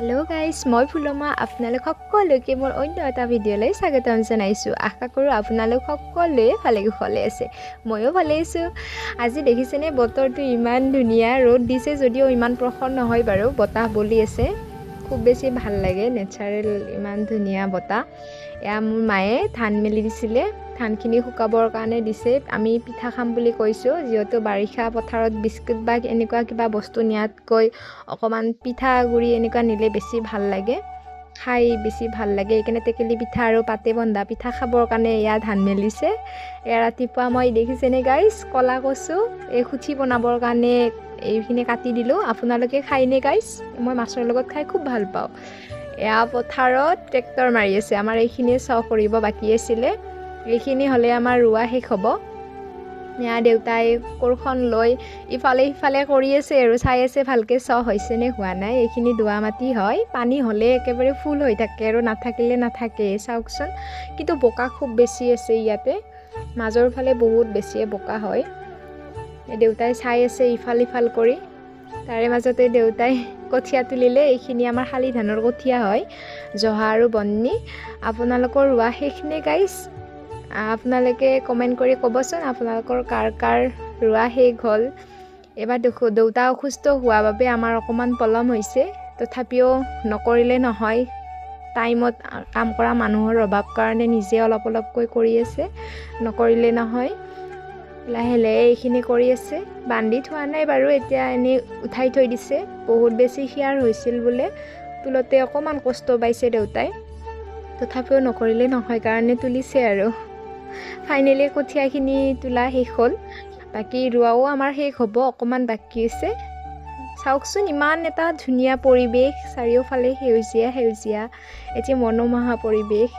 Hello' guys, মই ফুলমা। আপোনালোক সকলোকে মোৰ অন্য এটা ভিডিঅ'লৈ স্বাগতম জনাইছোঁ। আশা কৰোঁ আপোনালোক সকলোৱে ভালে কুশলে আছে। ময়ো ভালে আছোঁ। আজি দেখিছেনে বতৰটো ইমান ধুনীয়া। ৰ'দ দিছে যদিও ইমান প্ৰখৰ নহয় বাৰু, বতাহ বলি আছে। খুব বেছি ভাল লাগে, নেচাৰেল ইমান ধুনীয়া বতাহ। এয়া মোৰ মায়ে ধান মেলি দিছিলে, ধানখিনি শুকাবৰ কাৰণে দিছে। আমি পিঠা খাম বুলি কৈছোঁ, যিহেতু বাৰিষা পথাৰত বিস্কুট বা এনেকুৱা কিবা বস্তু নিয়াতকৈ অকণমান পিঠাগুড়ি এনেকুৱা নিলে বেছি ভাল লাগে, খাই বেছি ভাল লাগে। সেইকাৰণে টেকেলি পিঠা আৰু পাতে বন্ধা পিঠা খাবৰ কাৰণে এয়া ধান মেলিছে। এয়া ৰাতিপুৱা মই দেখিছেনে গাইজ, ক'লা কচু এই সুঠি বনাবৰ কাৰণে এইখিনি কাটি দিলোঁ। আপোনালোকে খায়নে গাইজ? মই মাছৰ লগত খাই খুব ভাল পাওঁ। এয়া পথাৰত ট্ৰেক্টৰ মাৰি আছে। আমাৰ এইখিনিয়ে চহ কৰিব বাকী আছিলে, এইখিনি হ'লে আমাৰ ৰোৱা শেষ হ'ব। এয়া দেউতাই কোৰখন লৈ ইফালে সিফালে কৰি আছে আৰু চাই আছে ভালকৈ চহ হৈছে নে হোৱা নাই। এইখিনি দোৱা মাটি হয়, পানী হ'লে একেবাৰে ফুল হৈ থাকে আৰু নাথাকিলে নাথাকে। চাওকচোন, কিন্তু বোকা খুব বেছি আছে ইয়াতে, মাজৰ ফালে বহুত বেছিয়ে বোকা হয়। দেউতাই চাই আছে ইফাল সিফাল কৰি। তাৰে মাজতে দেউতাই কঠীয়া তুলিলে। এইখিনি আমাৰ শালি ধানৰ কঠীয়া হয়, জহা আৰু বন্নি। আপোনালোকৰ ৰোৱা শেষ নে গাইজ? আপোনালোকে কমেণ্ট কৰি ক'বচোন আপোনালোকৰ কাৰ কাৰ ৰোৱা শেষ হ'ল। এবাৰ দেউতা অসুস্থ হোৱা বাবে আমাৰ অকণমান পলম হৈছে, তথাপিও নকৰিলে নহয়। টাইমত কাম কৰা মানুহৰ অভাৱ কাৰণে নিজে অলপ অলপকৈ কৰি আছে, নকৰিলে নহয়। লাহে লাহে এইখিনি কৰি আছে। বান্ধি থোৱা নাই বাৰু, এতিয়া এনেই উঠাই থৈ দিছে। বহুত বেছি শিয়াৰ হৈছিল বোলে, তোলোতে অকণমান কষ্ট পাইছে দেউতাই, তথাপিও নকৰিলে নহয় কাৰণে তুলিছে আৰু। ফাইনেলি কঠীয়াখিনি তোলা শেষ হ'ল, বাকী ৰোৱাও আমাৰ শেষ হ'ব, অকণমান বাকী আছে। চাওকচোন ইমান এটা ধুনীয়া পৰিৱেশ, চাৰিওফালে সেউজীয়া সেউজীয়া, এতিয়া মনোমোহা পৰিৱেশ।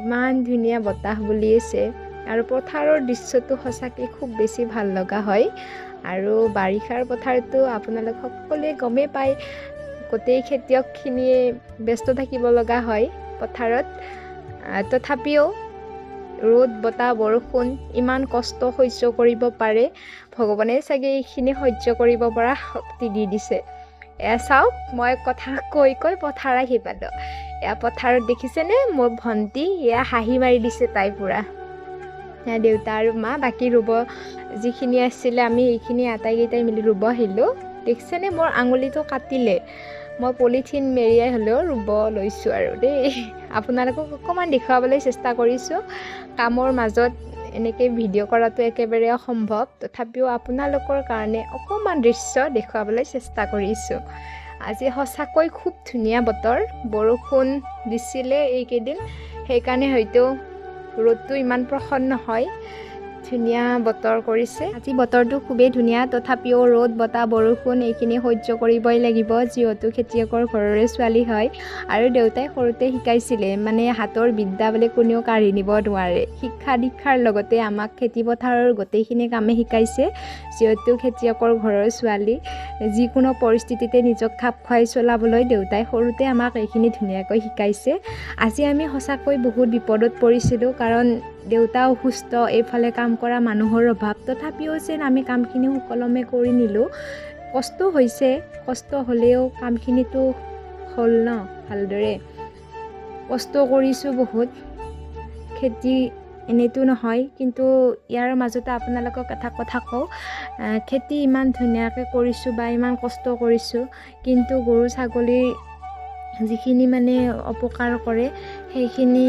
ইমান ধুনীয়া বতাহ বলি আছে আৰু পথাৰৰ দৃশ্যটো সঁচাকৈ খুব বেছি ভাল লগা হয়। আৰু বাৰিষাৰ পথাৰটো আপোনালোক সকলোৱে গমেই পায়, গোটেই খেতিয়কখিনিয়ে ব্যস্ত থাকিব লগা হয় পথাৰত। তথাপিও ৰ'দ বতাহ বৰষুণ ইমান কষ্ট সহ্য কৰিব পাৰে, ভগৱানে চাগে এইখিনি সহ্য কৰিব পৰা শক্তি দি দিছে। এয়া চাওক, মই কথা কৈ কৈ পথাৰ আহি পালোঁ। এয়া পথাৰত দেখিছেনে মোৰ ভণ্টি, এয়া হাঁহি মাৰি দিছে তাই পুৰা। এয়া দেউতা আৰু মা, বাকী ৰুব যিখিনি আছিলে আমি সেইখিনি আটাইকেইটাই মিলি ৰুব আহিলোঁ। দেখিছেনে মোৰ আঙুলিটো কাটিলে, মই পলিথিন মেৰিয়াই হ'লেও ৰুব লৈছোঁ আৰু দেই। আপোনালোকক অকণমান দেখুৱাবলৈ চেষ্টা কৰিছোঁ। কামৰ মাজত এনেকৈ ভিডিঅ' কৰাটো একেবাৰে অসম্ভৱ, তথাপিও আপোনালোকৰ কাৰণে অকণমান দৃশ্য দেখুৱাবলৈ চেষ্টা কৰিছোঁ। আজি সঁচাকৈ খুব ধুনীয়া বতৰ, বৰষুণ দিছিলে এইকেইদিন, সেইকাৰণে হয়তো ৰ'দটো ইমান প্ৰখৰ নহয়, ধুনীয়া বতৰ কৰিছে। আজি বতৰটো খুবেই ধুনীয়া, তথাপিও ৰ'দ বতাহ বৰষুণ এইখিনি সহ্য কৰিবই লাগিব, যিহেতু খেতিয়কৰ ঘৰৰে ছোৱালী হয়। আৰু দেউতাই সৰুতে শিকাইছিলে, মানে হাতৰ বিদ্যা বোলে কোনেও কাঢ়ি নিব নোৱাৰে। শিক্ষা দীক্ষাৰ লগতে আমাক খেতি পথাৰৰ গোটেইখিনি কামেই শিকাইছে, যিহেতু খেতিয়কৰ ঘৰৰ ছোৱালী। যিকোনো পৰিস্থিতিতে নিজক খাপ খুৱাই চলাবলৈ দেউতাই সৰুতে আমাক এইখিনি ধুনীয়াকৈ শিকাইছে। আজি আমি সঁচাকৈ বহুত বিপদত পৰিছিলোঁ, কাৰণ দেউতা অসুস্থ, এইফালে কাম কৰা মানুহৰ অভাৱ, তথাপিও যেন আমি কামখিনি সুকলমে কৰি নিলোঁ। কষ্ট হৈছে, কষ্ট হ'লেও কামখিনিতো হ'ল ন ভালদৰে। কষ্ট কৰিছোঁ বহুত, খেতি এনেইতো নহয়, কিন্তু ইয়াৰ মাজতে আপোনালোকক এটা কথা কওঁ, খেতি ইমান ধুনীয়াকৈ কৰিছোঁ বা ইমান কষ্ট কৰিছোঁ, কিন্তু গৰু ছাগলীৰ যিখিনি মানে অপকাৰ কৰে সেইখিনি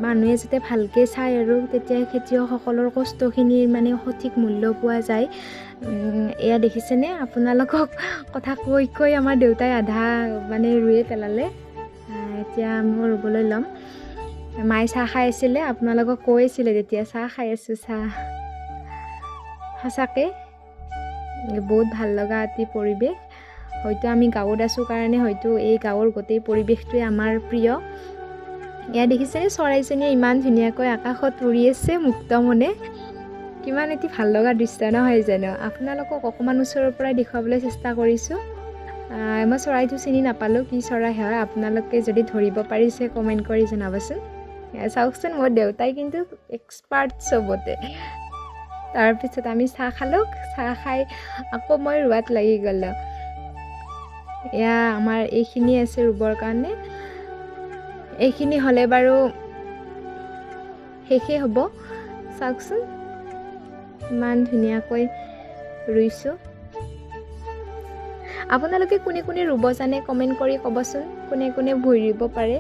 মানুহে যাতে ভালকৈ চায়, আৰু তেতিয়া খেতিয়কসকলৰ কষ্টখিনিৰ মানে সঠিক মূল্য পোৱা যায়। এয়া দেখিছেনে, আপোনালোকক কথা কৈ কৈ আমাৰ দেউতাই আধা মানে ৰুয়ে পেলালে। এতিয়া মই ৰুবলৈ ল'ম। মায়ে চাহ খাই আছিলে, আপোনালোকক কৈ আছিলে তেতিয়া চাহ খাই আছোঁ, চাহ। সঁচাকৈ বহুত ভাল লগা এটি পৰিৱেশ। হয়তো আমি গাঁৱত আছোঁ কাৰণে হয়তো এই গাঁৱৰ গোটেই পৰিৱেশটোৱে আমাৰ প্ৰিয়। এয়া দেখিছেনে, চৰাইজনীয়ে ইমান ধুনীয়াকৈ আকাশত উৰি আছে মুক্ত মনে। কিমান এটি ভাল লগা দৃশ্য নহয় জানো? আপোনালোকক অকণমান ওচৰৰ পৰাই দেখুৱাবলৈ চেষ্টা কৰিছোঁ। মই চৰাইটো চিনি নাপালোঁ, কি চৰাই হয়। আপোনালোকে যদি ধৰিব পাৰিছে কমেণ্ট কৰি জনাবচোন। চাওকচোন, মোৰ দেউতাই কিন্তু এক্সপাৰ্ট চবতে। তাৰপিছত আমি চাহ খালোঁ, চাহ খাই আকৌ মই ৰোৱাত লাগি গ'লোঁ। এয়া আমাৰ এইখিনি আছে ৰুবৰ কাৰণে। এইখিনি হ'লে বাৰু শেষেই হ'ব। চাওকচোন ইমান ধুনীয়াকৈ ৰুইছোঁ। আপোনালোকে কোনে কোনে ৰুব জানে কমেণ্ট কৰি ক'বচোন, কোনে কোনে ভুই ৰুব পাৰে।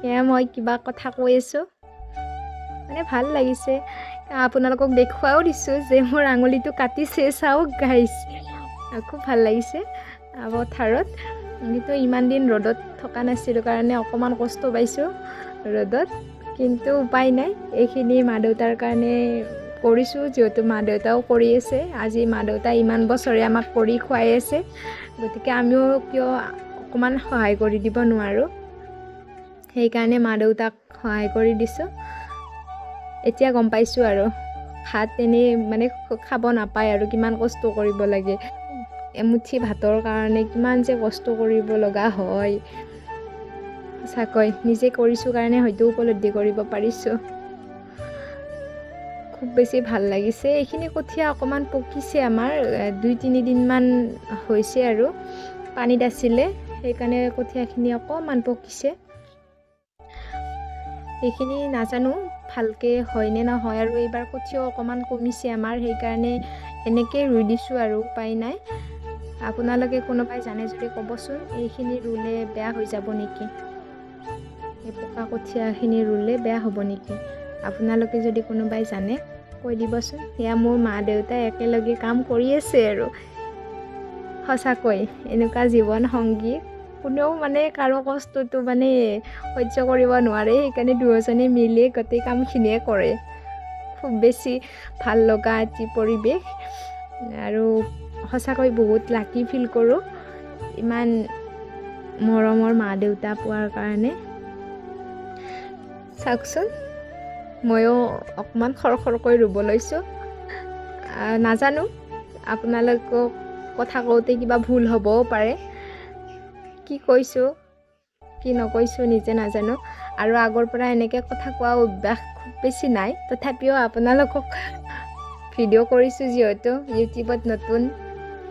এয়া মই কিবা কথা কৈ আছোঁ, মানে ভাল লাগিছে। আপোনালোকক দেখুৱাও দিছোঁ যে মোৰ আঙুলিটো কাটিছে, চাওক গাইছ। খুব ভাল লাগিছে পথাৰত। কিন্তু ইমান দিন ৰ'দত থকা নাছিলোঁ কাৰণে অকণমান কষ্ট পাইছোঁ ৰ'দত, কিন্তু উপায় নাই। এইখিনি মা দেউতাৰ কাৰণে কৰিছোঁ, যিহেতু মা দেউতাও কৰি আছে। আজি মা দেউতাই ইমান বছৰে আমাক কৰি খুৱাই আছে, গতিকে আমিও কিয় অকণমান সহায় কৰি দিব নোৱাৰোঁ। সেইকাৰণে মা দেউতাক সহায় কৰি দিছোঁ। এতিয়া গম পাইছোঁ আৰু ভাত এনেই মানে খাব নাপায় আৰু কিমান কষ্ট কৰিব লাগে। এমুঠি ভাতৰ কাৰণে কিমান যে কষ্ট কৰিব লগা হয়। সঁচাকৈ নিজে কৰিছোঁ কাৰণে হয়তো উপলব্ধি কৰিব পাৰিছোঁ। খুব বেছি ভাল লাগিছে। এইখিনি কঠীয়া অকণমান পকিছে, আমাৰ 2-3 দিনমান হৈছে আৰু পানীত আছিলে, সেইকাৰণে কঠীয়াখিনি অকণমান পকিছে। এইখিনি নাজানো ভালকৈ হয়নে নহয়, আৰু এইবাৰ কঠীয়াও অকণমান কমিছে আমাৰ, সেইকাৰণে এনেকৈ ৰুই দিছোঁ আৰু উপায় নাই। আপোনালোকে কোনোবাই জানে যদি ক'বচোন, এইখিনি ৰুলে বেয়া হৈ যাব নেকি? এই পকা কঠীয়াখিনি ৰুলে বেয়া হ'ব নেকি? আপোনালোকে যদি কোনোবাই জানে কৈ দিবচোন। সেয়া মোৰ মা দেউতাই একেলগে কাম কৰি আছে আৰু সঁচাকৈ এনেকুৱা জীৱন সংগী কোনেও মানে কাৰো কষ্টটো মানে সহ্য কৰিব নোৱাৰে, সেইকাৰণে দুয়োজনে মিলি গোটেই কামখিনিয়ে কৰে। খুব বেছি ভাল লগা এটি পৰিৱেশ, আৰু সঁচাকৈ বহুত লাকি ফিল কৰোঁ ইমান মৰমৰ মা দেউতা পোৱাৰ কাৰণে। চাওকচোন ময়ো অকণমান খৰকৈ ৰুব লৈছোঁ। নাজানো আপোনালোকক কথা কওঁতে কিবা ভুল হ'বও পাৰে, কি কৈছোঁ কি নকৈছোঁ নিজে নাজানো। আৰু আগৰ পৰা এনেকৈ কথা কোৱা অভ্যাস খুব বেছি নাই, তথাপিও আপোনালোকক ভিডিঅ' কৰিছোঁ যিহেতু ইউটিউবত নতুন,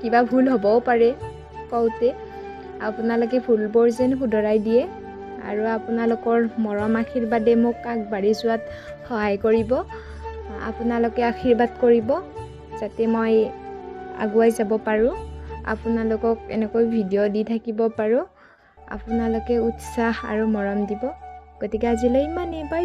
কিবা ভুল হ'বও পাৰে কওঁতে। আপোনালোকে ভুলবোৰ যেন শুধৰাই দিয়ে, আৰু আপোনালোকৰ মৰম আশীৰ্বাদে মোক আগবাঢ়ি যোৱাত সহায় কৰিব। আপোনালোকে আশীৰ্বাদ কৰিব যাতে মই আগুৱাই যাব পাৰোঁ, আপোনালোকক এনেকৈ ভিডিঅ' দি থাকিব পাৰোঁ। আপোনালোকে উৎসাহ আৰু মৰম দিব। গতিকে আজিলৈ ইমানেই, বাই।